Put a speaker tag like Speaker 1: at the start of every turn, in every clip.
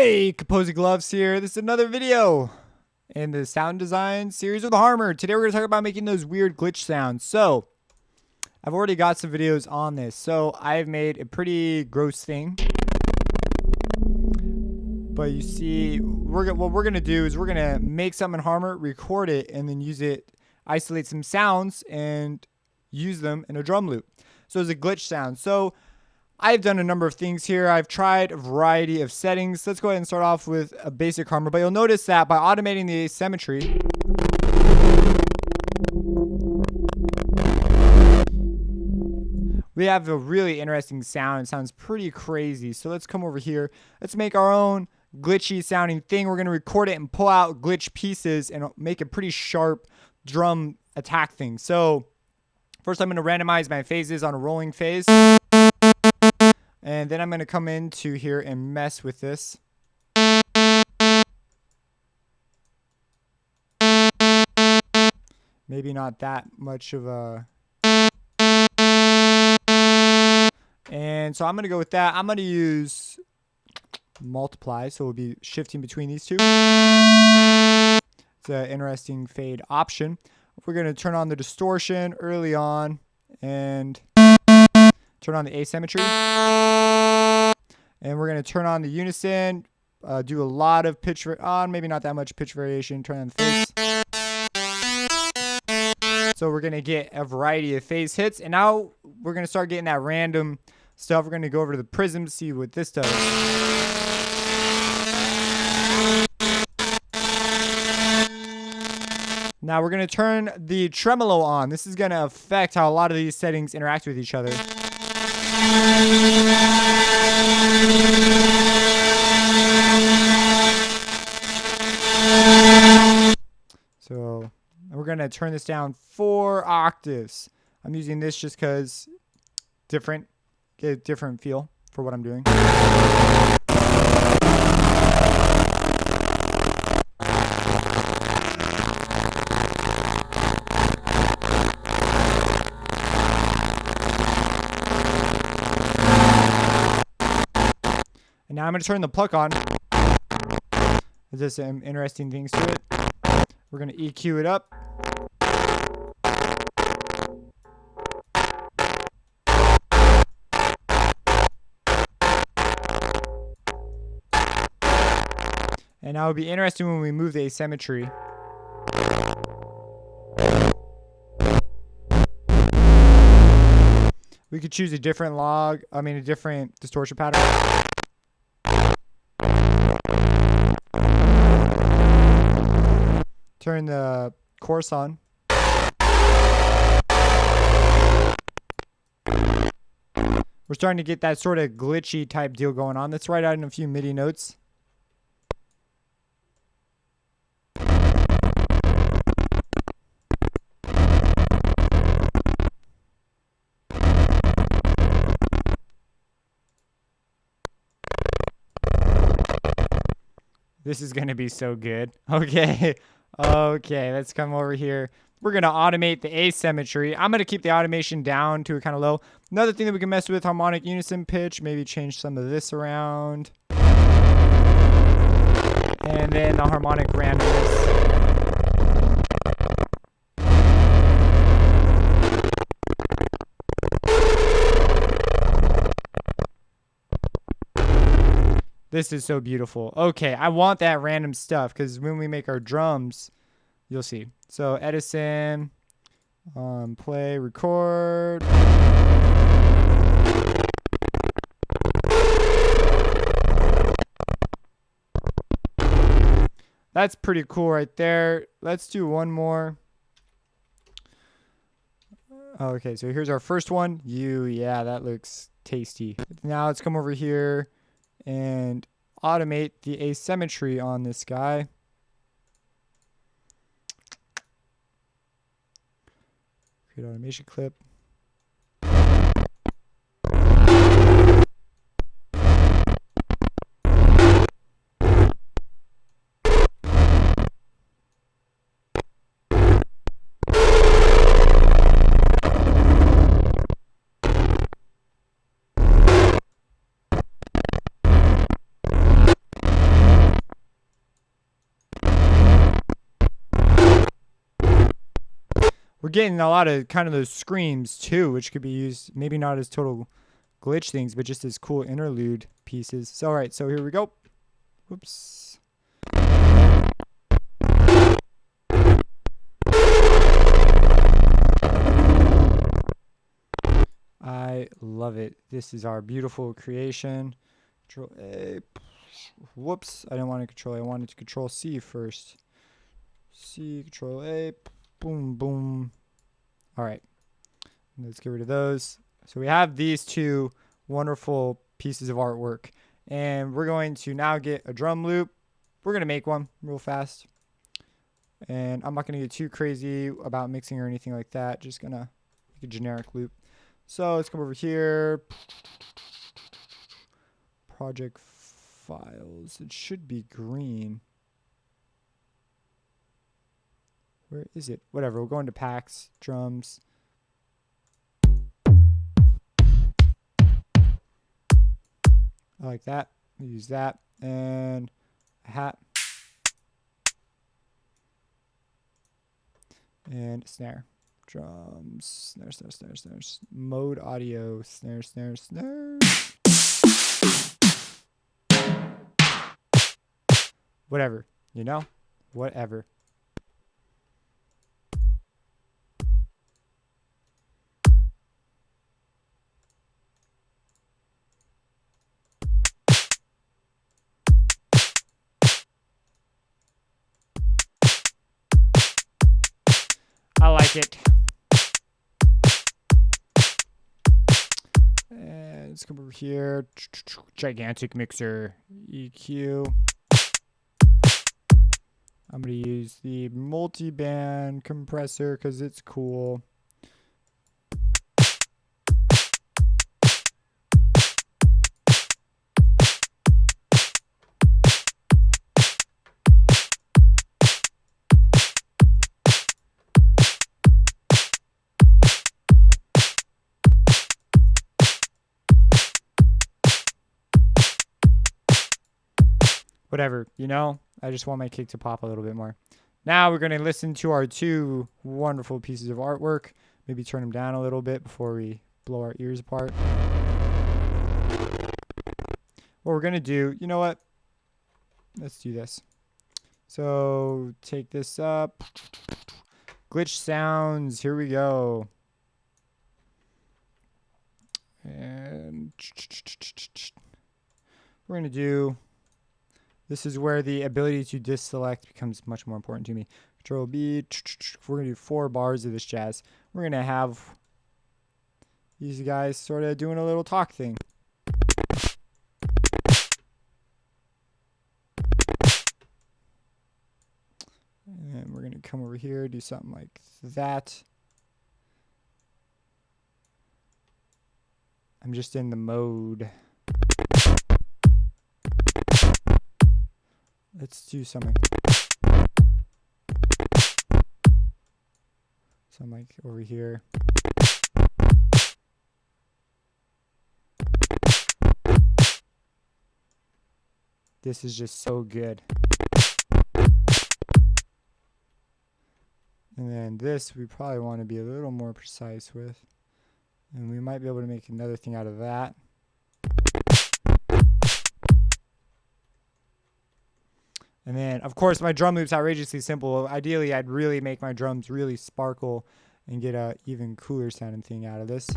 Speaker 1: Hey, Composing Gloves here. This is another video in the sound design series with Harmor. Today we're going to talk about making those weird glitch sounds. So, I've already got some videos on this. So, I've made a pretty gross thing. But you see, what we're going to do is we're going to make something in Harmor, record it, and then use it, isolate some sounds, and use them in a drum loop. So, it's a glitch sound. So, I've done a number of things here. I've tried a variety of settings. Let's go ahead and start off with a basic Harmor. But you'll notice that by automating the asymmetry, we have a really interesting sound. It sounds pretty crazy. So let's come over here. Let's make our own glitchy sounding thing. We're going to record it and pull out glitch pieces and make a pretty sharp drum attack thing. So first I'm going to randomize my phases on a rolling phase. And then I'm going to come into here and mess with this. Maybe not that much of a... And so I'm going to go with that. I'm going to use multiply, so we'll be shifting between these two. It's an interesting fade option. We're going to turn on the distortion early on and turn on the asymmetry. And we're going to turn on the unison, do a lot of pitch, maybe not that much pitch variation, turn on the phase. So we're going to get a variety of phase hits. And now we're going to start getting that random stuff. We're going to go over to the prism, see what this does. Now we're going to turn the tremolo on. This is going to affect how a lot of these settings interact with each other. So we're going to turn this down 4 octaves. I'm using this just because get a different feel for what I'm doing. And now I'm going to turn the pluck on. There's some interesting things to it. We're going to EQ it up. And now it'll be interesting when we move the asymmetry. We could choose a different a different distortion pattern. Turn the chorus on. We're starting to get that sort of glitchy type deal going on. Let's write out in a few MIDI notes. This is going to be so good. Okay. Okay, let's come over here. We're going to automate the asymmetry. I'm going to keep the automation down to a kind of low. Another thing that we can mess with, harmonic unison pitch. Maybe change some of this around. And then the harmonic randomness. This is so beautiful. Okay, I want that random stuff because when we make our drums, you'll see. So Edison, play, record. That's pretty cool right there. Let's do one more. Okay, so here's our first one. Yeah, that looks tasty. Now let's come over here and automate the asymmetry on this guy. Create automation clip. we're getting a lot of kind of those screams too, which could be used maybe not as total glitch things, but just as cool interlude pieces. So all right, so here we go. Whoops. I love it. This is our beautiful creation. Control A. Whoops. I didn't want to control A. I wanted to control C first. C, control A. Boom, boom. All right. Let's get rid of those. So we have these two wonderful pieces of artwork. And we're going to now get a drum loop. We're going to make one real fast. And I'm not going to get too crazy about mixing or anything like that. Just going to make a generic loop. So let's come over here. Project files. It should be green. Where is it? Whatever. We'll go into packs, drums. I like that. We'll use that. And a hat. And a snare. Drums. Snare, snare, snare, snares. Mode audio. Snare, snare, snare. Whatever. You know? Whatever. I like it. And let's come over here. Gigantic mixer. EQ. I'm going to use the multi-band compressor because it's cool. Whatever, you know, I just want my kick to pop a little bit more. Now we're going to listen to our two wonderful pieces of artwork. Maybe turn them down a little bit before we blow our ears apart. What we're going to do, you know what? Let's do this. So take this up. Glitch sounds, here we go. And we're going to do... This is where the ability to deselect becomes much more important to me. Control B. We're going to do 4 bars of this jazz. We're going to have these guys sort of doing a little talk thing. And we're going to come over here, do something like that. I'm just in the mode. Let's do something. Something like over here. This is just so good. And then this we probably want to be a little more precise with. And we might be able to make another thing out of that. And then, of course, my drum loop's outrageously simple. Ideally, I'd really make my drums really sparkle and get a even cooler sounding thing out of this.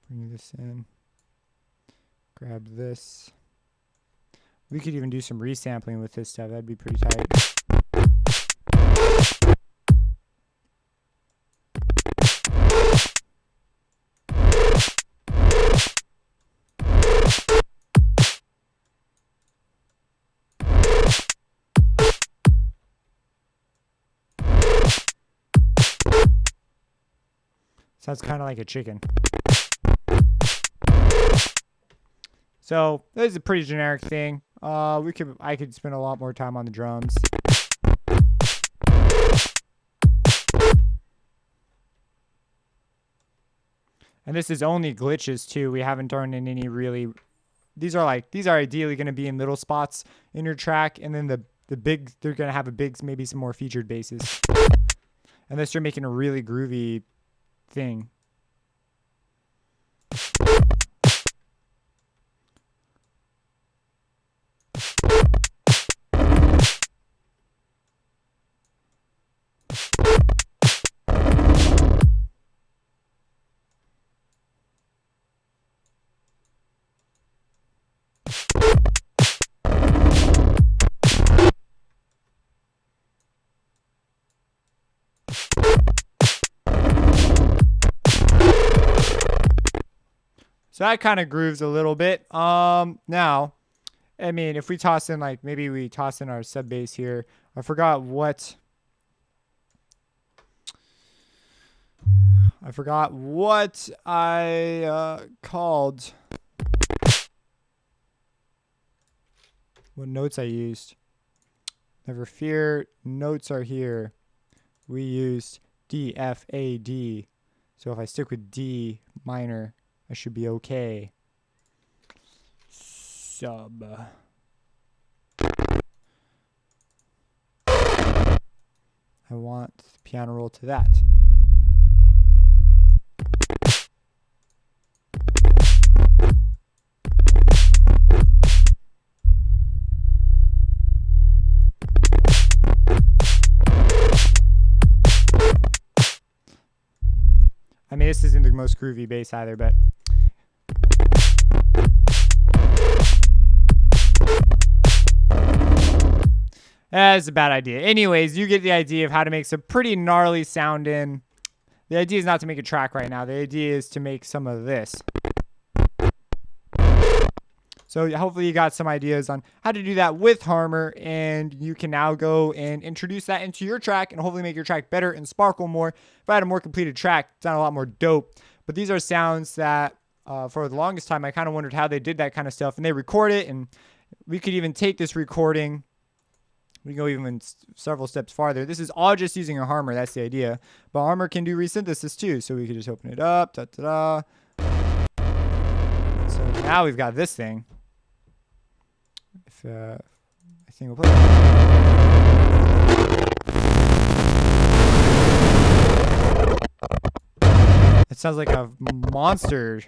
Speaker 1: Bring this in. Grab this. We could even do some resampling with this stuff. That'd be pretty tight. Sounds kind of like a chicken. So this is a pretty generic thing. I could spend a lot more time on the drums. And this is only glitches too. We haven't done in any really. These are ideally going to be in little spots in your track, and then the big, they're going to have a big, maybe some more featured basses. Unless you're making a really groovy thing. So that kind of grooves a little bit. Now, I mean, if we toss in, like, maybe we toss in our sub bass here. I forgot what I called, what notes I used. Never fear, notes are here. We used D, F, A, D. So if I stick with D minor, I should be okay. Sub. I want the piano roll to that. I mean, this isn't the most groovy bass either, but that's a bad idea. Anyways, you get the idea of how to make some pretty gnarly sound in. The idea is not to make a track right now. The idea is to make some of this. So hopefully you got some ideas on how to do that with Harmor, and you can now go and introduce that into your track and hopefully make your track better and sparkle more. If I had a more completed track, it sounded a lot more dope. But these are sounds that for the longest time I kind of wondered how they did that kind of stuff, and they record it, and we could even take this recording. We can go even several steps farther. This is all just using a Harmor. That's the idea. But Harmor can do Resynthesis too, so we could just open it up. Da-da-da. So now we've got this thing. If I think we'll put it sounds like a monster.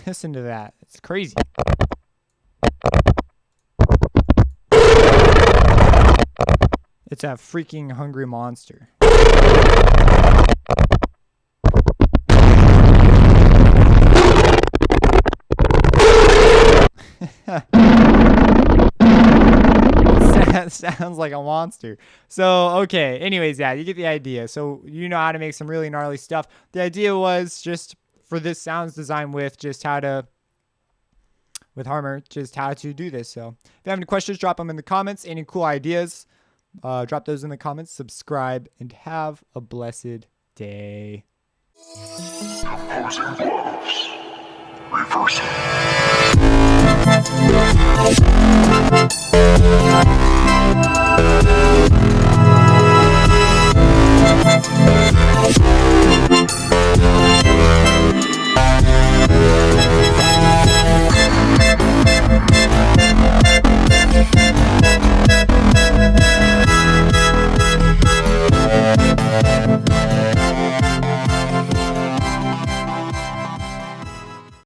Speaker 1: Listen to that. It's crazy. It's a freaking hungry monster. That sounds like a monster. So, okay. Anyways, yeah, you get the idea. So, you know how to make some really gnarly stuff. The idea was just for this sounds design with Harmor, just how to do this. So, if you have any questions, drop them in the comments. Any cool ideas, drop those in the comments. Subscribe and have a blessed day.
Speaker 2: Opposing blows. Reversing.